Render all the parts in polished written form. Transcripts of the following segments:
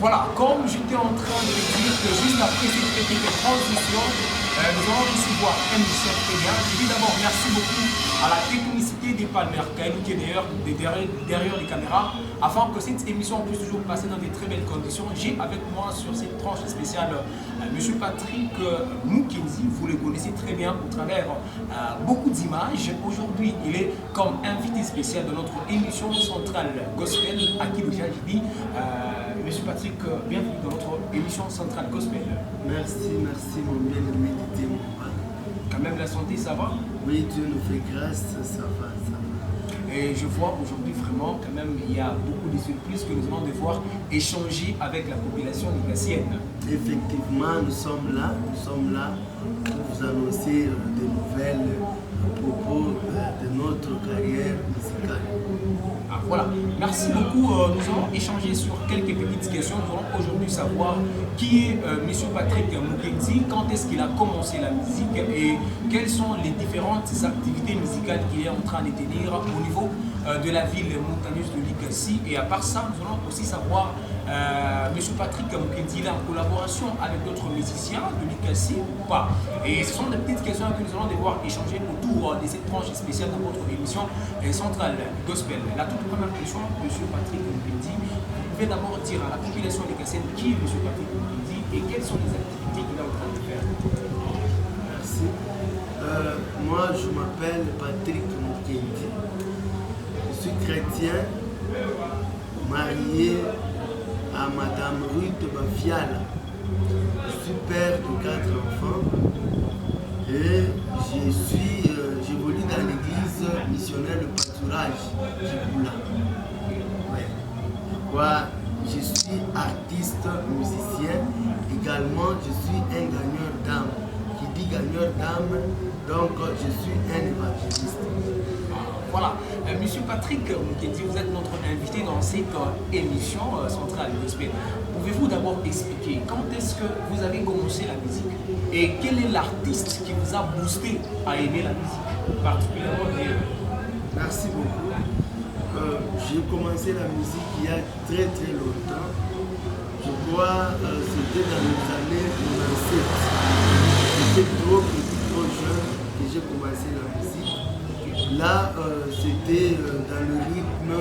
Voilà, comme j'étais en train de dire que juste après cette petite transition, nous allons recevoir un musicien très bien. Je dis d'abord merci beaucoup à la technicité des Palmer Kailou qui est derrière les caméras, afin que cette émission puisse toujours passer dans de très belles conditions. J'ai avec moi sur cette tranche spéciale M. Patrick Mukenzi. Vous le connaissez très bien au travers beaucoup d'images. Aujourd'hui, il est comme invité spécial de notre émission centrale Gospel, à qui déjà je dis Monsieur Patrick, bienvenue dans notre émission centrale Gospel. Merci mon bien-aimé Didier Mouba. Quand même la santé, ça va? Oui, Dieu nous fait grâce, ça va. Et je vois aujourd'hui vraiment quand même il y a beaucoup de surprises que nous allons devoir échanger avec la population ligassienne. Effectivement, nous sommes là pour vous annoncer des nouvelles à propos de notre carrière musicale. Ah, voilà, merci beaucoup. Nous allons échanger sur quelques petites questions. Nous allons aujourd'hui savoir qui est M. Patrick Mukenzi, quand est-ce qu'il a commencé la musique et quelles sont les différentes activités musicales qu'il est en train de tenir au niveau de la ville montagneuse de Likassi. Et à part ça, nous allons aussi savoir M. Patrick Mukenzi est en collaboration avec d'autres musiciens de Likassi ou pas. Et ce sont des petites questions que nous allons devoir échanger autour de cette tranche spéciale de votre émission centrale Gospel. La toute première question, M. Patrick Mukenzi, vous pouvez d'abord dire à la population likassienne qui est M. Patrick Mukenzi et quelles sont les activités qu'il est en train de faire. Merci. Moi, je m'appelle Patrick Mukenzi. Je suis chrétien, marié à Madame Ruth Bafiala. Je suis père de 4 enfants et j'évolue dans l'église missionnaire de pâturage Kibula. Ouais. Je suis artiste, musicien, également je suis un gagneur d'âme. Qui dit gagneur d'âme, donc je suis un évangéliste. Voilà, Monsieur Patrick Mukenzi, vous êtes notre invité dans cette émission centrale Gospel. Pouvez-vous d'abord expliquer quand est-ce que vous avez commencé la musique et quel est l'artiste qui vous a boosté à aimer la musique particulièrement? Merci beaucoup. J'ai commencé la musique il y a très longtemps. Je crois que c'était dans les années 97. J'étais trop petit, trop jeune que j'ai commencé la musique. Là, c'était dans le rythme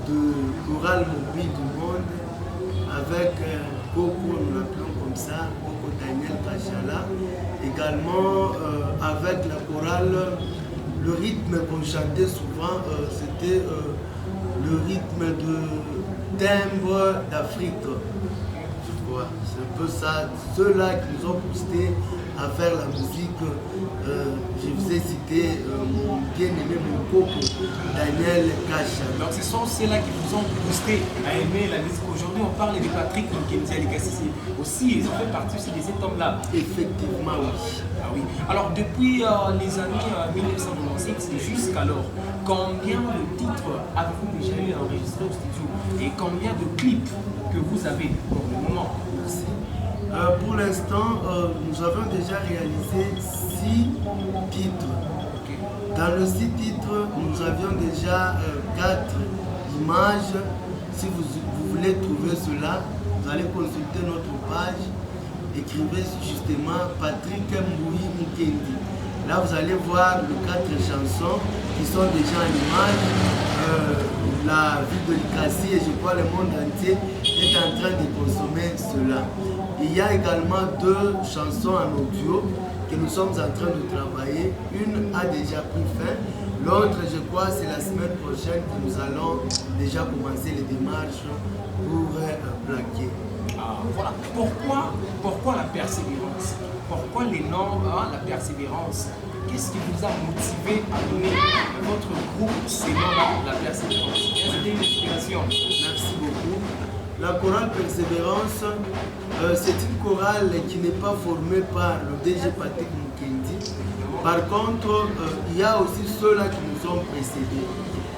de chorale mobile du monde avec Coco, nous l'appelons comme ça, Coco Daniel Kachala. Également avec la chorale, le rythme qu'on chantait souvent, c'était le rythme de timbre d'Afrique. C'est un peu ça, ceux-là qui nous ont boosté à faire la musique. Je vous ai cité mon bien-aimé, mon coco, Daniel Kacha. Donc ce sont ceux-là qui vous ont boosté à aimer la musique. Aujourd'hui, on parle de Patrick Mukenzi à Likassi aussi, ils ont fait partie aussi de cet homme-là. Effectivement, oui. Ah oui. Alors depuis les années 1996 et jusqu'alors, combien de titres avez-vous déjà eu enregistrés au studio et combien de clips que vous avez pour le moment? Merci. Pour l'instant, nous avons déjà réalisé 6 titres. Okay. Dans le 6 titres, nous avions déjà 4 images. Si vous voulez trouver cela, vous allez consulter notre page. Écrivez justement Patrick Mboui Mukenzi. Là, vous allez voir les 4 chansons qui sont déjà en image. La ville de Likassi et je crois le monde entier est en train de consommer cela. Il y a également 2 chansons en audio que nous sommes en train de travailler. Une a déjà pris fin. L'autre, je crois, c'est la semaine prochaine que nous allons déjà commencer les démarches pour plaquer. Voilà. Pourquoi la persévérance? Pourquoi les noms, la persévérance? Qu'est-ce qui vous a motivé à donner à votre groupe ces noms-là, la persévérance? C'était une inspiration. Merci beaucoup. La chorale Persévérance, c'est une chorale qui n'est pas formée par le DG Patrick Mukenzi. Par contre, il y a aussi ceux-là qui nous ont précédés.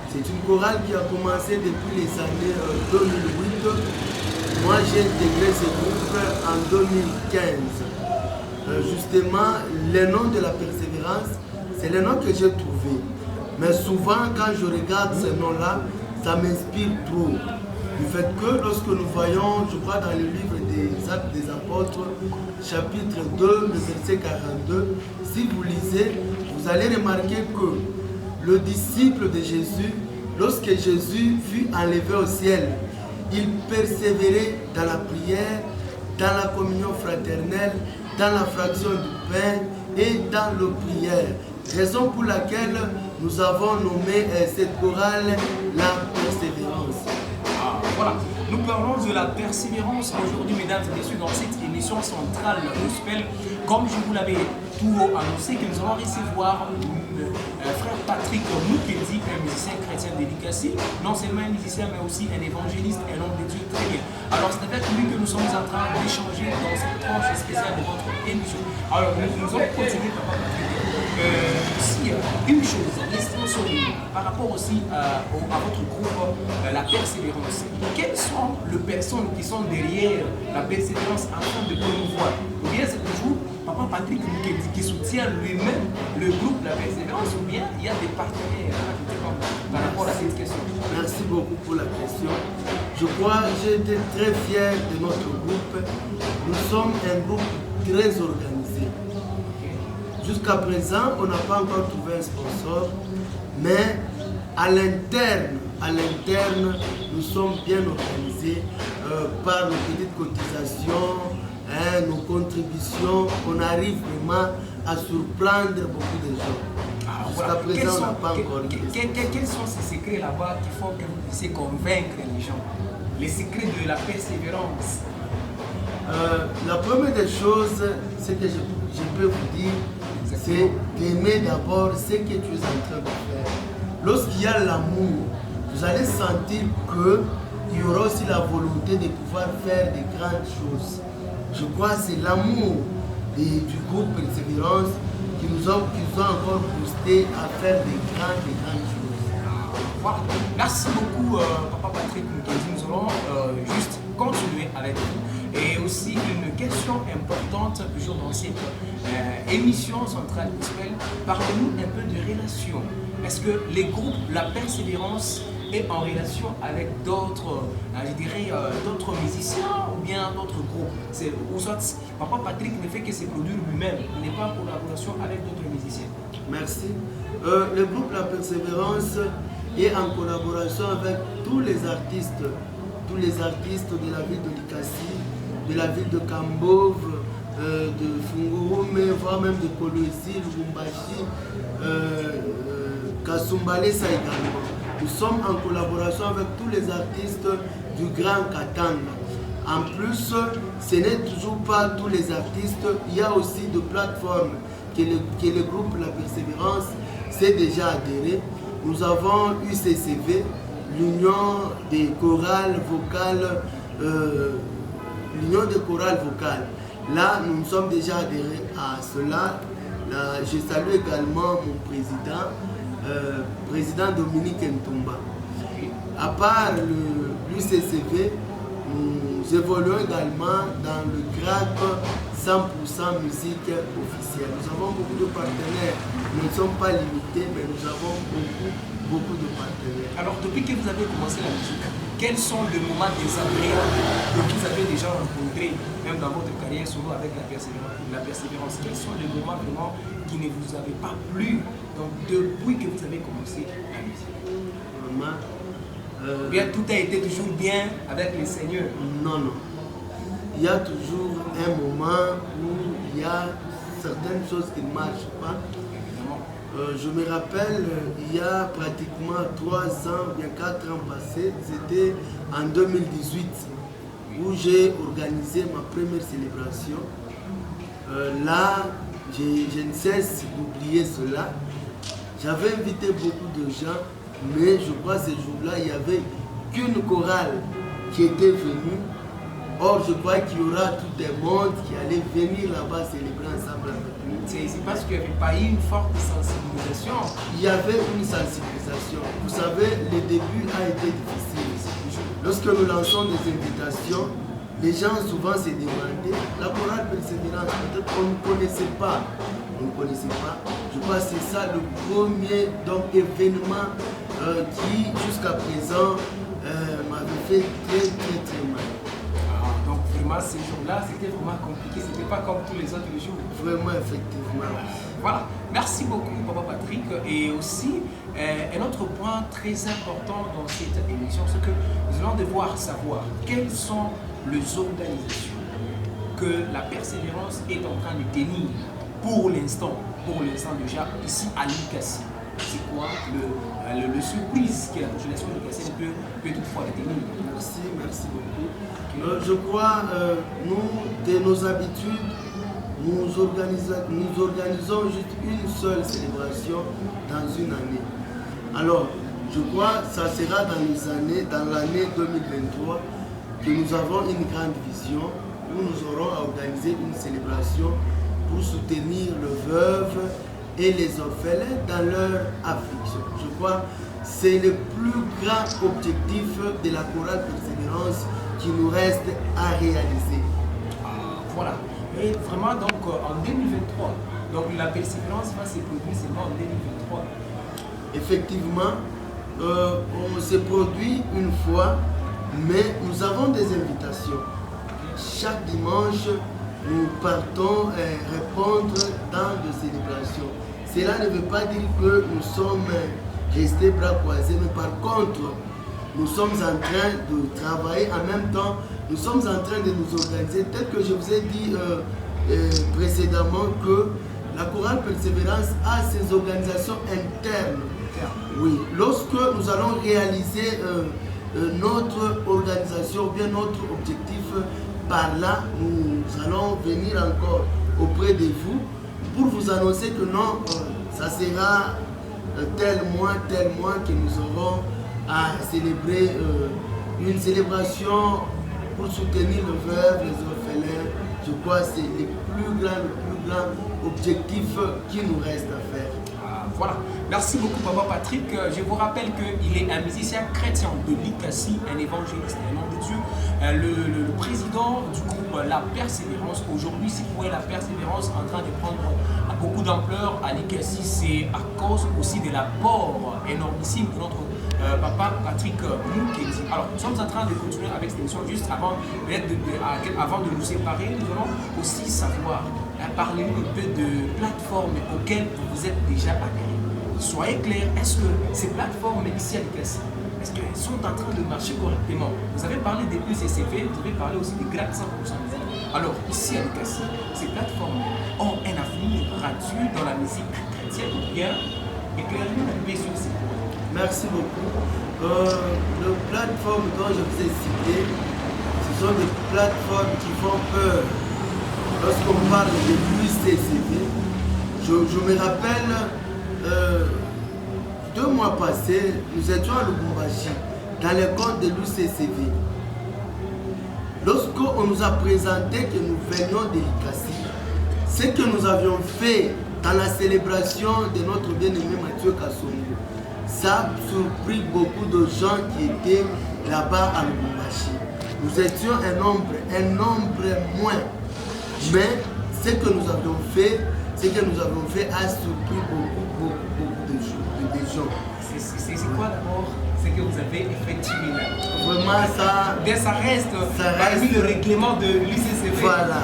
C'est une chorale qui a commencé depuis les années 2008. Moi, j'ai intégré ce groupe en 2015. Justement, le nom de la persévérance, c'est le nom que j'ai trouvé. Mais souvent, quand je regarde ce nom-là, ça m'inspire trop. Du fait que lorsque nous voyons, je crois dans le livre des Actes des Apôtres, chapitre 2, le verset 42, si vous lisez, vous allez remarquer que le disciple de Jésus, lorsque Jésus fut enlevé au ciel, il persévérait dans la prière, dans la communion fraternelle, dans la fraction du pain et dans la prière. Raison pour laquelle nous avons nommé cette chorale la persévérance. Ah, voilà, nous parlons de la persévérance aujourd'hui, mesdames et messieurs, dans cette émission centrale gospel. Comme je vous l'avais tout haut annoncé, que nous allons recevoir frère Patrick Mukendi, un musicien chrétien dédicacé, non seulement un musicien mais aussi un évangéliste, un homme de Dieu très bien. Alors c'est avec lui que nous sommes en train d'échanger dans cette tranche spéciale de votre émission. Alors nous allons continuer, Papa Patrick. Aussi, une chose, restons sur par rapport aussi à votre groupe, la persévérance. Quelles sont les personnes qui sont derrière la persévérance afin de promouvoir? Ou bien c'est toujours Papa Patrick qui soutient lui-même le groupe La Persévérance, ou bien il y a des partenaires par rapport à cette question? Merci beaucoup pour la question. Je crois que j'ai été très fier de notre groupe. Nous sommes un groupe très organisé. Jusqu'à présent, on n'a pas encore trouvé un sponsor, mais à l'interne, nous sommes bien organisés par nos petites cotisations, nos contributions. On arrive vraiment à surprendre beaucoup de gens. Jusqu'à présent, on n'a pas encore quels sont ces secrets là-bas qui font que vous puissiez convaincre les gens? Les secrets de la persévérance. La première des choses, c'est que je peux vous dire, c'est d'aimer d'abord ce que tu es en train de faire. Lorsqu'il y a l'amour, vous allez sentir qu'il y aura aussi la volonté de pouvoir faire de grandes choses. Je crois que c'est l'amour du groupe Persévérance qui nous a encore boosté à faire de grandes choses. Voilà. Merci beaucoup, Papa Patrick Mukendi. Nous allons juste continuer avec vous. Et aussi une question importante toujours dans cette émission centrale gospel. Parlez-nous un peu de relations. Est-ce que les groupes, la persévérance est en relation avec d'autres, je dirais, d'autres musiciens ou bien d'autres groupes? Ou soit Papa Patrick ne fait que se produire lui-même, il n'est pas en collaboration avec d'autres musiciens. Merci. Le groupe La Persévérance est en collaboration avec tous les artistes de la ville de Likasi, de la ville de Kambov, de Fungurume, voire même de Kolwezi, Lubumbashi, Kasumbalesa également. Nous sommes en collaboration avec tous les artistes du Grand Katanga. En plus, ce n'est toujours pas tous les artistes, il y a aussi des plateformes que le groupe La Persévérance s'est déjà adhéré. Nous avons UCCV, l'Union des chorales vocales, Là, nous nous sommes déjà adhérés à cela. Là, je salue également mon président Dominique Ntumba. À part l'UCCV, nous évoluons également dans le GRAC 100% musique officielle. Nous avons beaucoup de partenaires. Nous ne sommes pas limités, mais nous avons beaucoup de partenaires. Alors, depuis que vous avez commencé la musique, quels sont les moments désagréables que vous avez déjà rencontrés, même dans votre carrière solo avec la persévérance? Quels sont les moments vraiment qui ne vous avaient pas plu depuis que vous avez commencé la musique? Bien, tout a été toujours bien avec le Seigneur. Non. Il y a toujours un moment où il y a certaines choses qui ne marchent pas. Je me rappelle, il y a pratiquement 3 ans, bien 4 ans passés, c'était en 2018 où j'ai organisé ma première célébration. Là, je ne cesse d'oublier cela. J'avais invité beaucoup de gens, mais je crois que ce jour-là, il n'y avait qu'une chorale qui était venue. Or, je crois qu'il y aura tout un monde qui allait venir là-bas célébrer ensemble avec nous. C'est parce qu'il n'y avait pas eu une forte sensibilisation. Il y avait une sensibilisation. Vous savez, le début a été difficile. Lorsque nous lançons des invitations, les gens souvent se demandaient, la chorale Persévérance, peut-être qu'on ne connaissait pas. On ne connaissait pas. Je crois que c'est ça le premier événement qui, jusqu'à présent, m'avait fait très mal. Donc vraiment, ces jours-là, c'était vraiment compliqué. C'était pas comme tous les autres jours. Vraiment, effectivement. Voilà. Merci beaucoup, Papa Patrick. Et aussi, un autre point très important dans cette émission, c'est que nous allons devoir savoir quelles sont les organisations que la persévérance est en train de tenir pour l'instant déjà, ici à l'ICACI. C'est quoi le surprise que la population de l'ICACI peut toutefois tenir? Merci beaucoup. Je crois, nous, de nos habitudes, nous organisons juste une seule célébration dans une année. Alors, je crois que ça sera dans l'année 2023 que nous avons une grande vision où nous aurons à organiser une célébration pour soutenir les veuves et les orphelins dans leur affliction. Je crois que c'est le plus grand objectif de la chorale Persévérance qui nous reste à réaliser. Voilà. Et vraiment, donc en 2023, donc la persévérance va se produire seulement en 2023. Effectivement, on se produit une fois, mais nous avons des invitations. Chaque dimanche, nous partons répondre dans des célébrations. Cela ne veut pas dire que nous sommes restés bras croisés, mais par contre, nous sommes en train de travailler en même temps, nous sommes en train de nous organiser. Peut-être que je vous ai dit précédemment que la chorale Persévérance a ses organisations internes. Oui, lorsque nous allons réaliser notre organisation, bien notre objectif, par là, nous allons venir encore auprès de vous pour vous annoncer que non, ça sera tel mois que nous aurons à célébrer une célébration pour soutenir les veuves, les orphelins. Je crois que c'est le plus grand objectif qui nous reste à faire. Voilà. Merci beaucoup, Papa Patrick. Je vous rappelle qu'il est un musicien chrétien de l'ICACI, un évangéliste, un homme de Dieu. Le président du groupe La Persévérance. Aujourd'hui, si vous voyez La Persévérance en train de prendre beaucoup d'ampleur à l'ICACI, c'est à cause aussi de l'apport énormissime de notre Papa Patrick Moukedi. Alors, nous sommes en train de continuer avec cette émission. Juste avant de nous séparer, nous allons aussi savoir, parlez-nous un peu de plateformes auxquelles vous êtes déjà adhérés. Soyez clairs, est-ce que ces plateformes ici à l'ICACI, est-ce qu'elles sont en train de marcher correctement? Vous avez parlé des UCCV, vous avez parlé aussi des GRAC 100%. Alors, ici à l'ICACI, ces plateformes ont un avenir radieux dans la musique chrétienne ou bien éclairez-nous un peu sur ces points. Merci beaucoup. Les plateformes dont je vous ai citées, ce sont des plateformes qui font peur. Lorsqu'on parle de l'UCCV, je me rappelle, 2 mois passés, nous étions à Lubumbashi, dans les comptes de l'UCCV. Lorsqu'on nous a présenté que nous venions de l'ICACI, ce que nous avions fait dans la célébration de notre bien-aimé Mathieu Kassongo, ça a surpris beaucoup de gens qui étaient là-bas à Lubumbashi. Nous étions un nombre moins. Mais ce que nous avions fait a surpris beaucoup de gens. C'est quoi d'abord ce que vous avez effectué là? Vraiment ça reste parmi le règlement de l'UCCV. Voilà.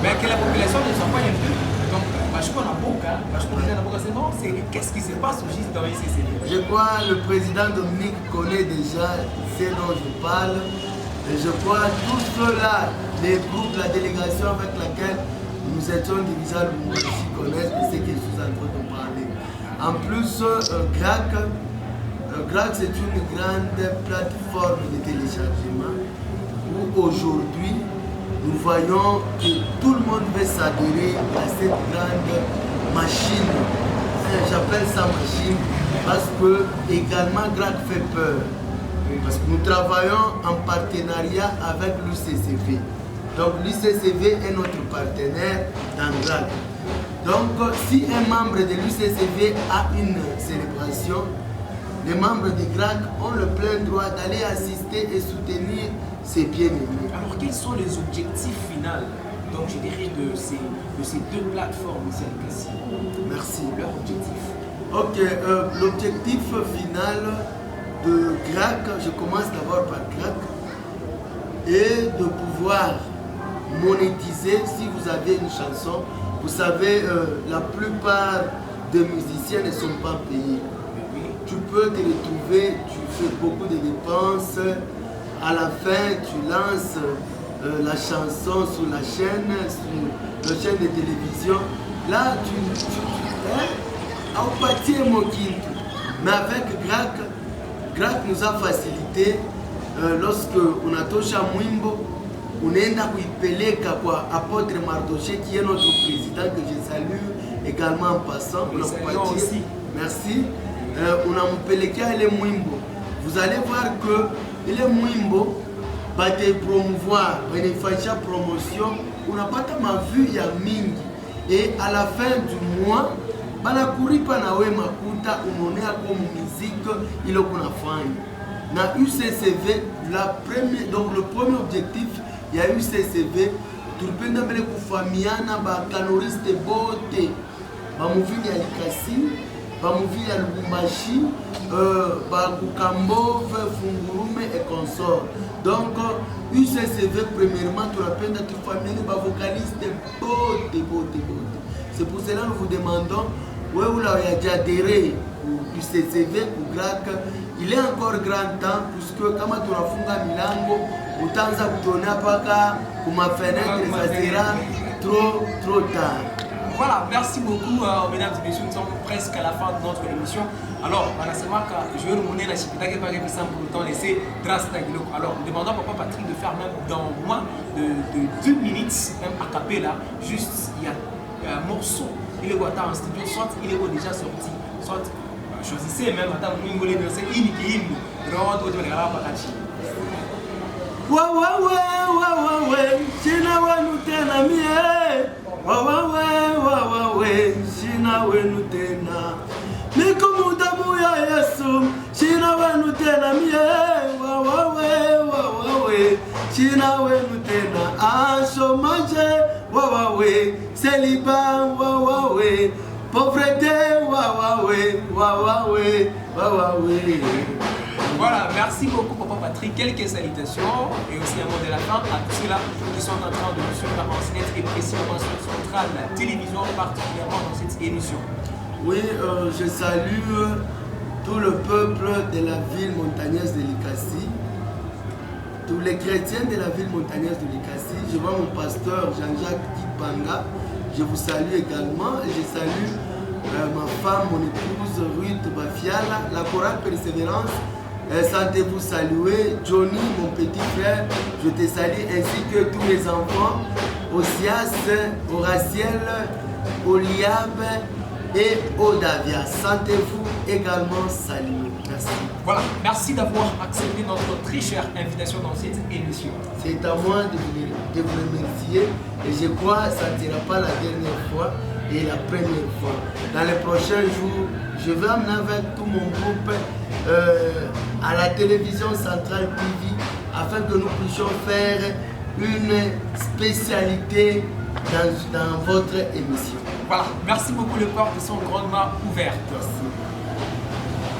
Mais que la population ne soit pas un peu. Donc, c'est bon, qu'est-ce qui se passe juste dans l'UCCV? Je crois que le président Dominique connaît déjà ce dont je parle. Et je crois que tous ceux-là, les groupes, la délégation avec laquelle nous étions divisés à Lubumbashi connaissent de ce que je suis en train de parler. En plus, GRAC, c'est une grande plateforme de téléchargement où aujourd'hui, nous voyons que tout le monde veut s'adhérer à cette grande machine. J'appelle ça machine parce que également GRAC fait peur. Parce que nous travaillons en partenariat avec l'UCCV. Donc l'UCCV est notre partenaire dans GRAC. Donc si un membre de l'UCCV a une célébration, les membres de GRAC ont le plein droit d'aller assister et soutenir ses bien-aimés. Alors quels sont les objectifs finaux, donc je dirais, de ces 2 plateformes ici à l'ICACI? Merci. Leur objectif. Ok, l'objectif final, de Grac, je commence d'abord par Grac, et de pouvoir monétiser si vous avez une chanson. Vous savez, la plupart des musiciens ne sont pas payés. Tu peux te retrouver, tu fais beaucoup de dépenses, à la fin tu lances la chanson sur la chaîne de télévision. Là, au pâtier Mokintu. Mais avec Grac nous a facilité lorsque on a touché à Mwimbo, on est kuipeleka kwa apôtre Mardoché qui est notre président que je salue également en passant. Aussi. Merci. On a mpeleka les Mwimbo. Vous allez voir que les Mwimbo va te promouvoir, va te faire promotion. On n'a pas tellement vu il y a mingi. Et à la fin du mois, banakuripa nawe makuta umonea comme musique il est qu'on a fait. Na UCCV, donc le premier objectif, il y a UCCV, tulipenda mbele kufamiana ba canoriste bote, ba muvili ya Likasi, ba muvili ya Lubumbashi, ba Kukambove, Fungurume et consorts. Donc UCCV premièrement tulipenda tufamiane ba vocaliste bote. C'est pour cela que nous vous demandons, où vous avez déjà adhéré au UCCV, au GRAC, il est encore grand temps, puisque comme tu as fait Milango, autant ça vous donner pas pour ma fenêtre, ça sera trop tard. Voilà, merci beaucoup, mesdames et messieurs, nous sommes presque à la fin de notre émission. Alors, je vais remonter la chipita qui n'est pas sans pour autant laisser trace d'Aguilok. Alors, nous demandons à Papa Patrick de faire même dans moins de 2 minutes, même a cappella, juste il y a un morceau, il est en studio, soit il est déjà sorti, soit choisissez même, attends, vous voulez danser, il est China wenu tena mie, China wenu tena. Niko mudamu ya Yesu, China wenu tena mie, China wenu tena. En chômage, célibat, pauvreté, Voilà, merci beaucoup Papa Patrick, quelques salutations et aussi un mot de la fin à tous ceux-là qui sont en train de nous suivre en net et précisément sur Centrale, la télévision, particulièrement dans cette émission. Oui, je salue tout le peuple de la ville montagneuse de Likasi, tous les chrétiens de la ville montagneuse de Likasi. Je vois mon pasteur Jean-Jacques Kipanga, je vous salue également et je salue ma femme, mon épouse Ruth Bafiala, la chorale Persévérance. Sentez-vous saluer, Johnny, mon petit frère, je te salue ainsi que tous les enfants, Osias, Horaciel, Oliab et Odavia. Sentez-vous également saluer. Merci. Voilà, merci d'avoir accepté notre très chère invitation dans cette émission. C'est à moi de vous remercier et je crois que ça ne sera pas la dernière fois et la première fois. Dans les prochains jours, je vais amener avec tout mon groupe à la télévision Centrale TV afin que nous puissions faire une spécialité dans votre émission. Voilà, merci beaucoup, les portes sont grandement ouvertes. Merci.